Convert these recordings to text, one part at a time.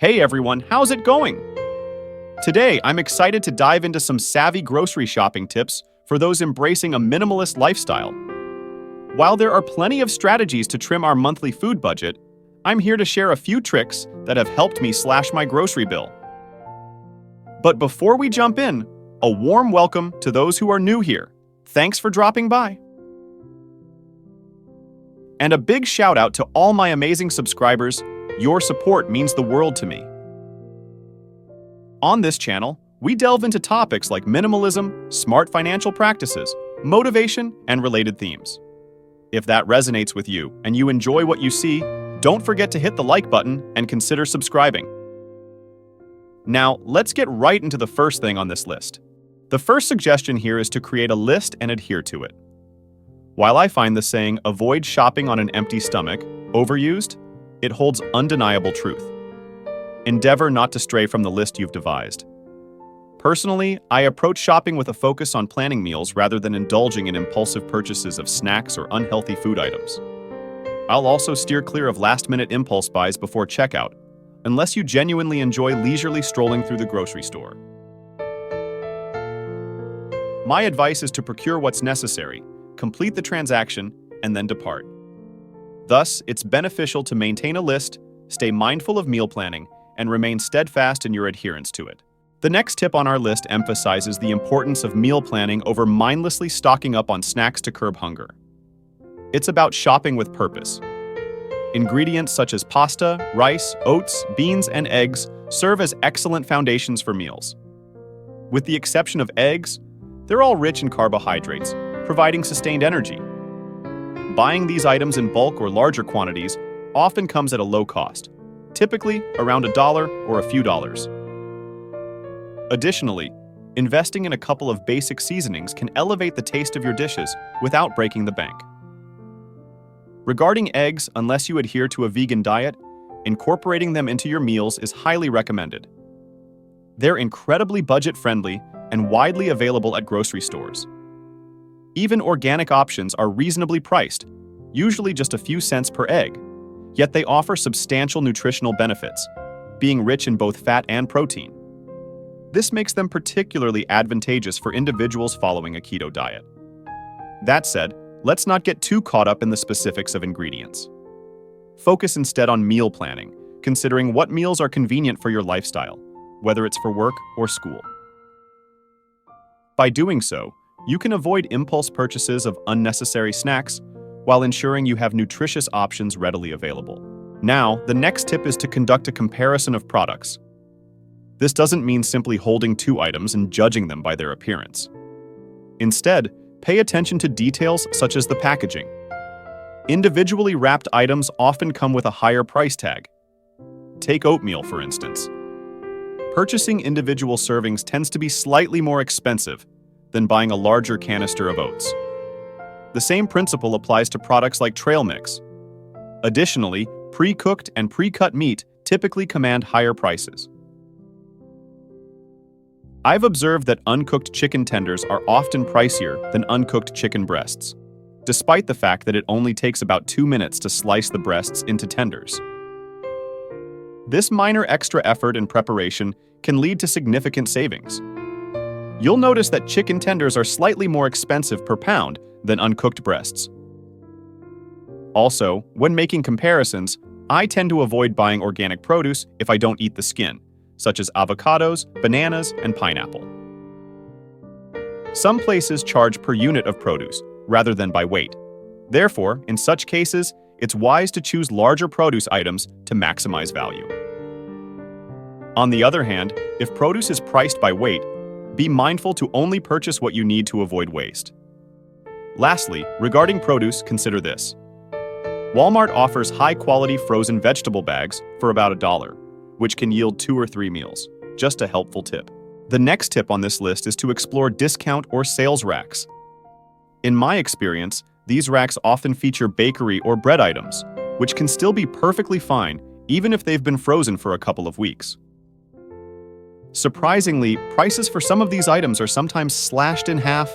Hey everyone, how's it going? Today, I'm excited to dive into some savvy grocery shopping tips for those embracing a minimalist lifestyle. While there are plenty of strategies to trim our monthly food budget, I'm here to share a few tricks that have helped me slash my grocery bill. But before we jump in, a warm welcome to those who are new here. Thanks for dropping by. And a big shout out to all my amazing subscribers. Your support means the world to me. On this channel, we delve into topics like minimalism, smart financial practices, motivation, and related themes. If that resonates with you and you enjoy what you see, don't forget to hit the like button and consider subscribing. Now, let's get right into the first thing on this list. The first suggestion here is to create a list and adhere to it. While I find the saying, "avoid shopping on an empty stomach," overused, it holds undeniable truth. Endeavor not to stray from the list you've devised. Personally, I approach shopping with a focus on planning meals rather than indulging in impulsive purchases of snacks or unhealthy food items. I'll also steer clear of last-minute impulse buys before checkout, unless you genuinely enjoy leisurely strolling through the grocery store. My advice is to procure what's necessary, complete the transaction, and then depart. Thus, it's beneficial to maintain a list, stay mindful of meal planning, and remain steadfast in your adherence to it. The next tip on our list emphasizes the importance of meal planning over mindlessly stocking up on snacks to curb hunger. It's about shopping with purpose. Ingredients such as pasta, rice, oats, beans, and eggs serve as excellent foundations for meals. With the exception of eggs, they're all rich in carbohydrates, providing sustained energy. Buying these items in bulk or larger quantities often comes at a low cost, typically around $1 or a few dollars. Additionally, investing in a couple of basic seasonings can elevate the taste of your dishes without breaking the bank. Regarding eggs, unless you adhere to a vegan diet, incorporating them into your meals is highly recommended. They're incredibly budget-friendly and widely available at grocery stores. Even organic options are reasonably priced, usually just a few cents per egg, yet they offer substantial nutritional benefits, being rich in both fat and protein. This makes them particularly advantageous for individuals following a keto diet. That said, let's not get too caught up in the specifics of ingredients. Focus instead on meal planning, considering what meals are convenient for your lifestyle, whether it's for work or school. By doing so, you can avoid impulse purchases of unnecessary snacks while ensuring you have nutritious options readily available. Now, the next tip is to conduct a comparison of products. This doesn't mean simply holding two items and judging them by their appearance. Instead, pay attention to details such as the packaging. Individually wrapped items often come with a higher price tag. Take oatmeal, for instance. Purchasing individual servings tends to be slightly more expensive than buying a larger canister of oats. The same principle applies to products like trail mix. Additionally, pre-cooked and pre-cut meat typically command higher prices. I've observed that uncooked chicken tenders are often pricier than uncooked chicken breasts, despite the fact that it only takes about 2 minutes to slice the breasts into tenders. This minor extra effort and preparation can lead to significant savings. You'll notice that chicken tenders are slightly more expensive per pound than uncooked breasts. Also, when making comparisons, I tend to avoid buying organic produce if I don't eat the skin, such as avocados, bananas, and pineapple. Some places charge per unit of produce rather than by weight. Therefore, in such cases, it's wise to choose larger produce items to maximize value. On the other hand, if produce is priced by weight, be mindful to only purchase what you need to avoid waste. Lastly, regarding produce, consider this. Walmart offers high-quality frozen vegetable bags for about $1, which can yield 2 or 3 meals. Just a helpful tip. The next tip on this list is to explore discount or sales racks. In my experience, these racks often feature bakery or bread items, which can still be perfectly fine even if they've been frozen for a couple of weeks. Surprisingly, prices for some of these items are sometimes slashed in half.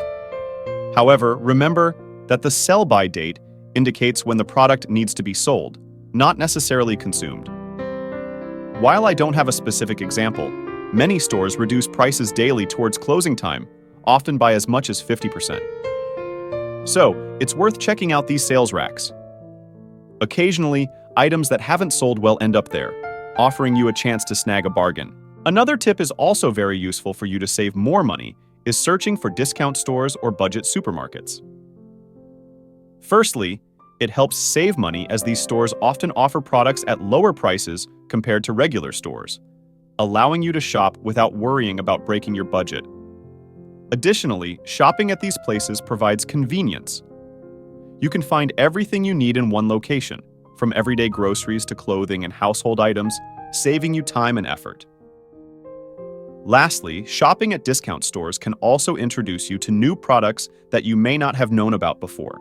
However, remember that the sell-by date indicates when the product needs to be sold, not necessarily consumed. While I don't have a specific example, many stores reduce prices daily towards closing time, often by as much as 50%. So, it's worth checking out these sales racks. Occasionally, items that haven't sold well end up there, offering you a chance to snag a bargain. Another tip is also very useful for you to save more money is searching for discount stores or budget supermarkets. Firstly, it helps save money as these stores often offer products at lower prices compared to regular stores, allowing you to shop without worrying about breaking your budget. Additionally, shopping at these places provides convenience. You can find everything you need in one location, from everyday groceries to clothing and household items, saving you time and effort. Lastly, shopping at discount stores can also introduce you to new products that you may not have known about before.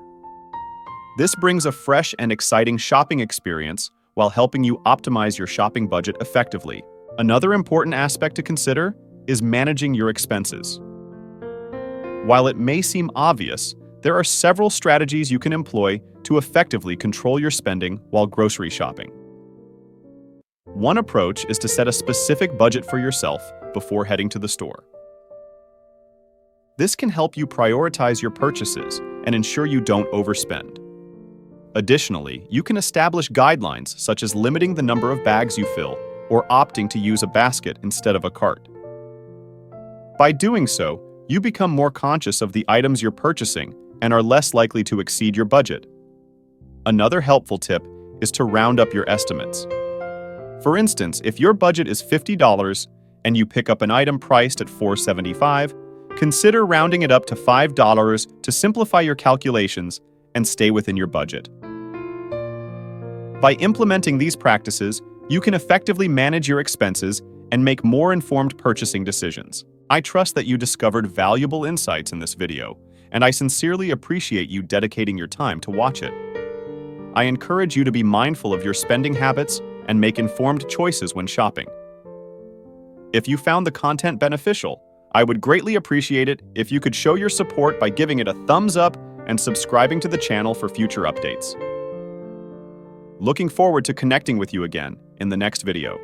This brings a fresh and exciting shopping experience while helping you optimize your shopping budget effectively. Another important aspect to consider is managing your expenses. While it may seem obvious, there are several strategies you can employ to effectively control your spending while grocery shopping. One approach is to set a specific budget for yourself before heading to the store. This can help you prioritize your purchases and ensure you don't overspend. Additionally, you can establish guidelines such as limiting the number of bags you fill or opting to use a basket instead of a cart. By doing so, you become more conscious of the items you're purchasing and are less likely to exceed your budget. Another helpful tip is to round up your estimates. For instance, if your budget is $50 and you pick up an item priced at $4.75, consider rounding it up to $5 to simplify your calculations and stay within your budget. By implementing these practices, you can effectively manage your expenses and make more informed purchasing decisions. I trust that you discovered valuable insights in this video, and I sincerely appreciate you dedicating your time to watch it. I encourage you to be mindful of your spending habits and make informed choices when shopping. If you found the content beneficial, I would greatly appreciate it if you could show your support by giving it a thumbs up and subscribing to the channel for future updates. Looking forward to connecting with you again in the next video.